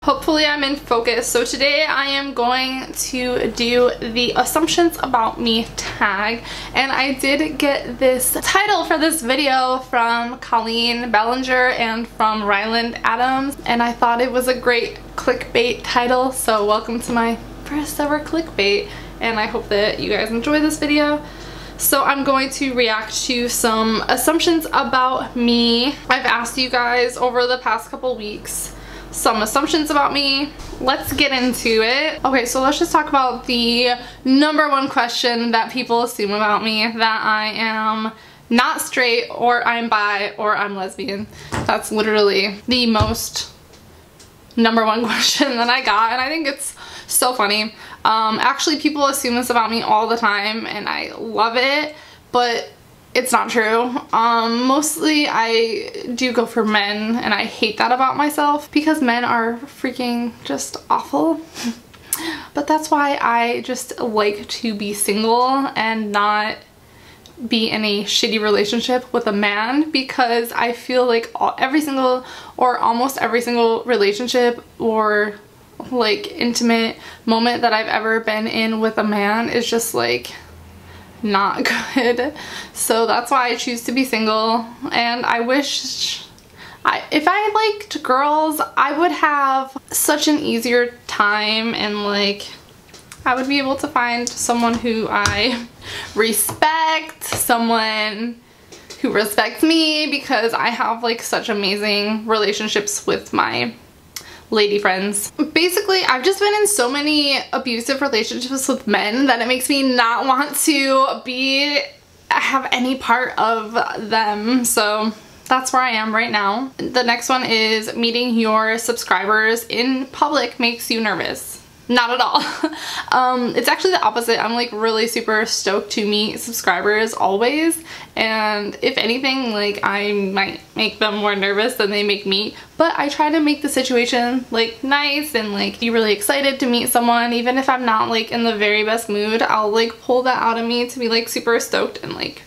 Hopefully I'm in focus. So today I am going to do the assumptions about me tag, and I did get this title for this video from Colleen Ballinger and from Ryland Adams, and I thought it was a great clickbait title, so welcome to my first ever clickbait, and I hope that you guys enjoy this video. So I'm going to react to some assumptions about me. I've asked you guys over the past couple weeks some assumptions about me. Let's get into it. Okay, so let's just talk about the #1 question that people assume about me, that I am not straight, or I'm bi, or I'm lesbian. That's literally the most #1 question that I got, and I think it's so funny. Actually, people assume this about me all the time, and I love it, but it's not true. Mostly I do go for men, and I hate that about myself because men are freaking just awful. But that's why I just like to be single and not be in a shitty relationship with a man, because I feel like every single or almost every single relationship or like intimate moment that I've ever been in with a man is just like not good. So that's why I choose to be single, and I wish if I liked girls, I would have such an easier time, and like I would be able to find someone who I respect, someone who respects me, because I have like such amazing relationships with my lady friends. Basically, I've just been in so many abusive relationships with men that it makes me not want to have any part of them. So that's where I am right now. The next one is meeting your subscribers in public makes you nervous. Not at all. It's actually the opposite. I'm like really super stoked to meet subscribers always, and if anything, like I might make them more nervous than they make me, but I try to make the situation like nice and like be really excited to meet someone. Even if I'm not like in the very best mood, I'll like pull that out of me to be like super stoked and like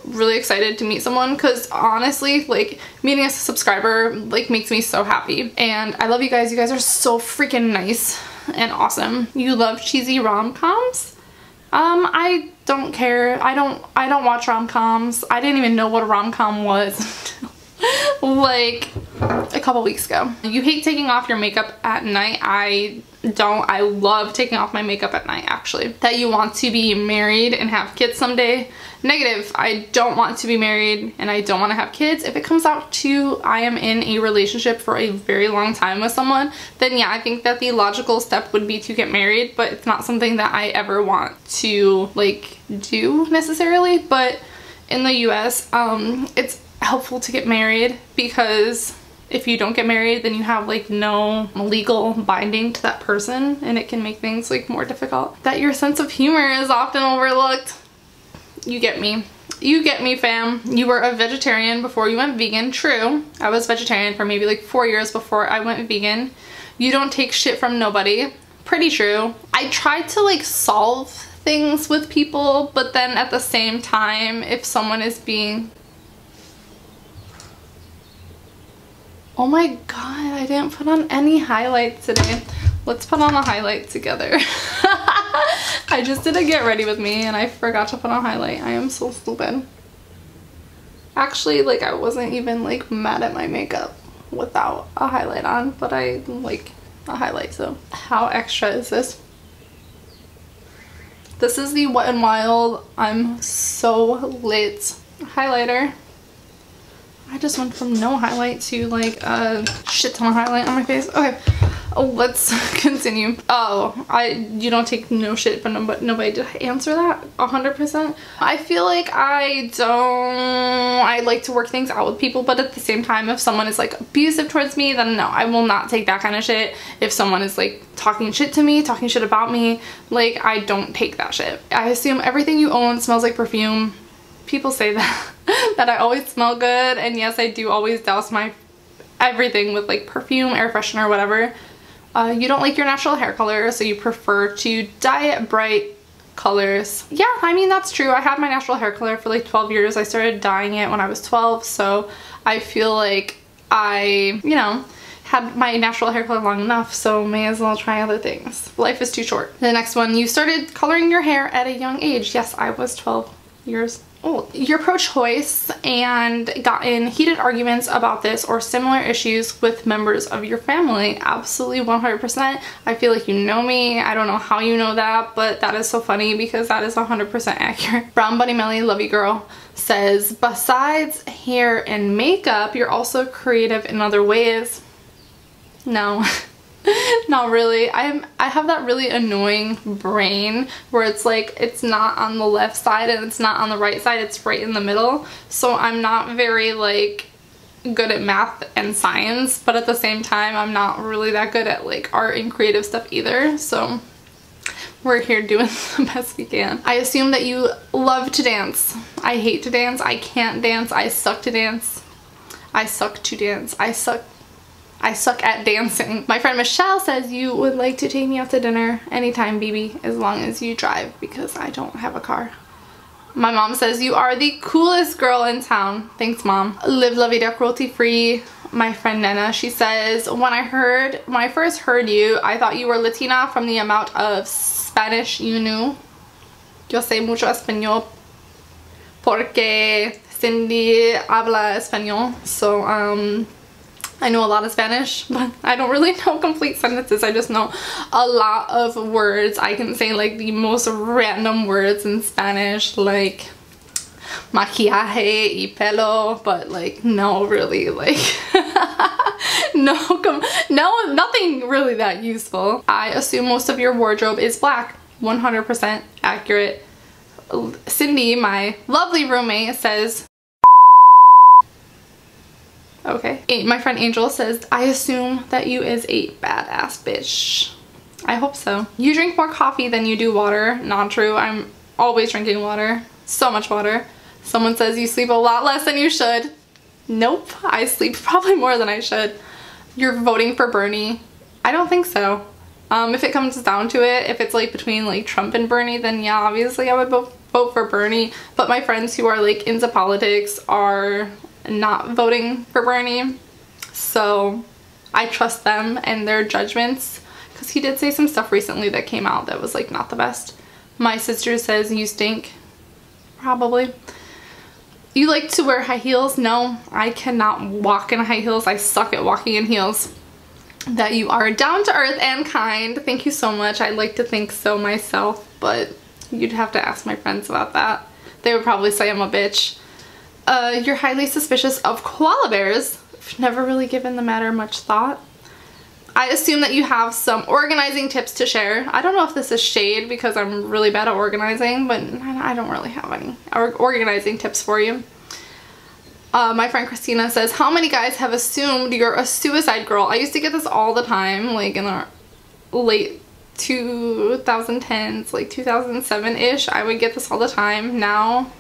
really excited to meet someone, because honestly like meeting a subscriber like makes me so happy. And I love you guys. You guys are so freaking nice and awesome. You love cheesy rom-coms? I don't care. I don't watch rom-coms. I didn't even know what a rom-com was until like a couple weeks ago. You hate taking off your makeup at night. I don't. I love taking off my makeup at night, actually. That you want to be married and have kids someday. Negative. I don't want to be married and I don't want to have kids. If it comes out to I am in a relationship for a very long time with someone, then yeah, I think that the logical step would be to get married, but it's not something that I ever want to like do necessarily. But in the US, it's helpful to get married, because if you don't get married, then you have like no legal binding to that person, and it can make things like more difficult. That your sense of humor is often overlooked. You get me. You get me, fam. You were a vegetarian before you went vegan. True. I was vegetarian for maybe like 4 years before I went vegan. You don't take shit from nobody. Pretty true. I try to like solve things with people, but then at the same time, if someone is being... Oh my god, I didn't put on any highlight today. Let's put on a highlight together. I just did a get ready with me and I forgot to put on highlight. I am so stupid. Actually, like I wasn't even like mad at my makeup without a highlight on, but I like a highlight, so. How extra is this? This is the Wet n Wild I'm So Lit highlighter. I just went from no highlight to like a shit ton of highlight on my face. Okay, let's continue. Oh, you don't take no shit from nobody. Did I answer that 100%? I feel like I like to work things out with people, but at the same time, if someone is like abusive towards me, then no, I will not take that kind of shit. If someone is like talking shit to me, talking shit about me, like I don't take that shit. I assume everything you own smells like perfume. People say that that I always smell good, and yes, I do always douse my everything with like perfume, air freshener, whatever. You don't like your natural hair color, so you prefer to dye it bright colors. Yeah, I mean, that's true. I had my natural hair color for like 12 years. I started dyeing it when I was 12, so I feel like I, you know, had my natural hair color long enough, so may as well try other things. Life is too short. The next one, you started coloring your hair at a young age. Yes, I was 12 years old. You're pro-choice and got in heated arguments about this or similar issues with members of your family. Absolutely 100%. I feel like you know me. I don't know how you know that, but that is so funny because that is 100% accurate. Brown Bunny Melly, love you girl, says, besides hair and makeup, you're also creative in other ways. No. Not really. I have that really annoying brain where it's like it's not on the left side and it's not on the right side, it's right in the middle. So I'm not very like good at math and science, but at the same time I'm not really that good at like art and creative stuff either. So we're here doing the best we can. I assume that you love to dance. I hate to dance. I can't dance. I suck to dance. I suck to dance. I suck at dancing. My friend Michelle says you would like to take me out to dinner anytime, BB, as long as you drive because I don't have a car. My mom says you are the coolest girl in town. Thanks, Mom. Live la vida cruelty free. My friend Nena, she says, when I first heard you, I thought you were Latina from the amount of Spanish you knew. Yo sé mucho español porque Cindy habla español. So, I know a lot of Spanish, but I don't really know complete sentences. I just know a lot of words. I can say like the most random words in Spanish, like maquillaje y pelo, but like no really like no, nothing really that useful. I assume most of your wardrobe is black. 100% accurate. Cindy, my lovely roommate, says, okay. My friend Angel says, I assume that you is a badass bitch. I hope so. You drink more coffee than you do water. Not true. I'm always drinking water. So much water. Someone says you sleep a lot less than you should. Nope. I sleep probably more than I should. You're voting for Bernie. I don't think so. If it comes down to it, if it's like between like Trump and Bernie, then yeah, obviously I would vote for Bernie. But my friends who are like into politics are not voting for Bernie, so I trust them and their judgments because he did say some stuff recently that came out that was like not the best. My sister says you stink. Probably. You like to wear high heels? No, I cannot walk in high heels. I suck at walking in heels. That you are down to earth and kind. Thank you so much. I'd like to think so myself, but you'd have to ask my friends about that. They would probably say I'm a bitch. You're highly suspicious of koala bears. I've never really given the matter much thought. I assume that you have some organizing tips to share. I don't know if this is shade because I'm really bad at organizing, but I don't really have any organizing tips for you. My friend Christina says, how many guys have assumed you're a suicide girl? I used to get this all the time, like in the late 2010s, like 2007-ish. I would get this all the time. Now,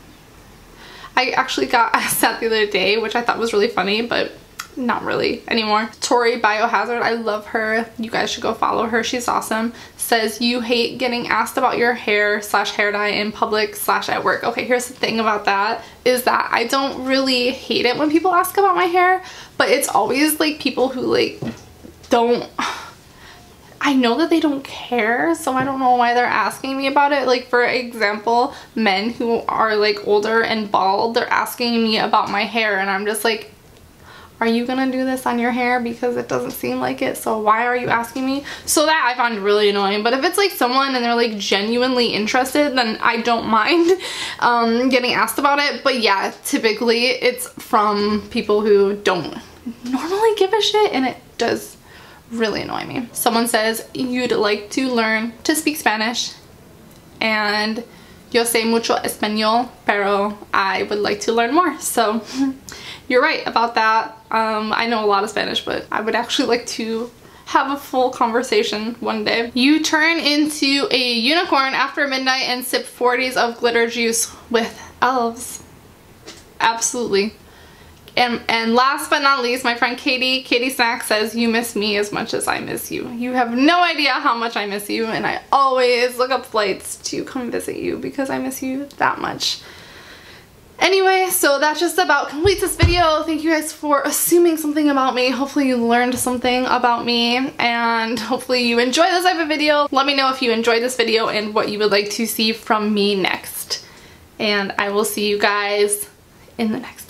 I actually got asked that the other day, which I thought was really funny, but not really anymore. Tori Biohazard, I love her. You guys should go follow her. She's awesome. Says you hate getting asked about your hair / hair dye in public / at work. Okay, here's the thing about that is that I don't really hate it when people ask about my hair, but it's always like people who like don't, I know that they don't care, so I don't know why they're asking me about it. Like, for example, men who are like older and bald, they're asking me about my hair and I'm just like, are you gonna do this on your hair? Because it doesn't seem like it, so why are you asking me? So that I find really annoying. But if it's like someone and they're like genuinely interested, then I don't mind getting asked about it. But yeah, typically it's from people who don't normally give a shit, and it does really annoy me. Someone says you'd like to learn to speak Spanish, and yo sé mucho español, pero I would like to learn more. So you're right about that. I know a lot of Spanish, but I would actually like to have a full conversation one day. You turn into a unicorn after midnight and sip 40s of glitter juice with elves. Absolutely. And last but not least, my friend Katie Snack says, you miss me as much as I miss you. You have no idea how much I miss you, and I always look up flights to come visit you because I miss you that much. Anyway, so that just about completes this video. Thank you guys for assuming something about me. Hopefully you learned something about me, and hopefully you enjoy this type of video. Let me know if you enjoyed this video and what you would like to see from me next. And I will see you guys in the next one.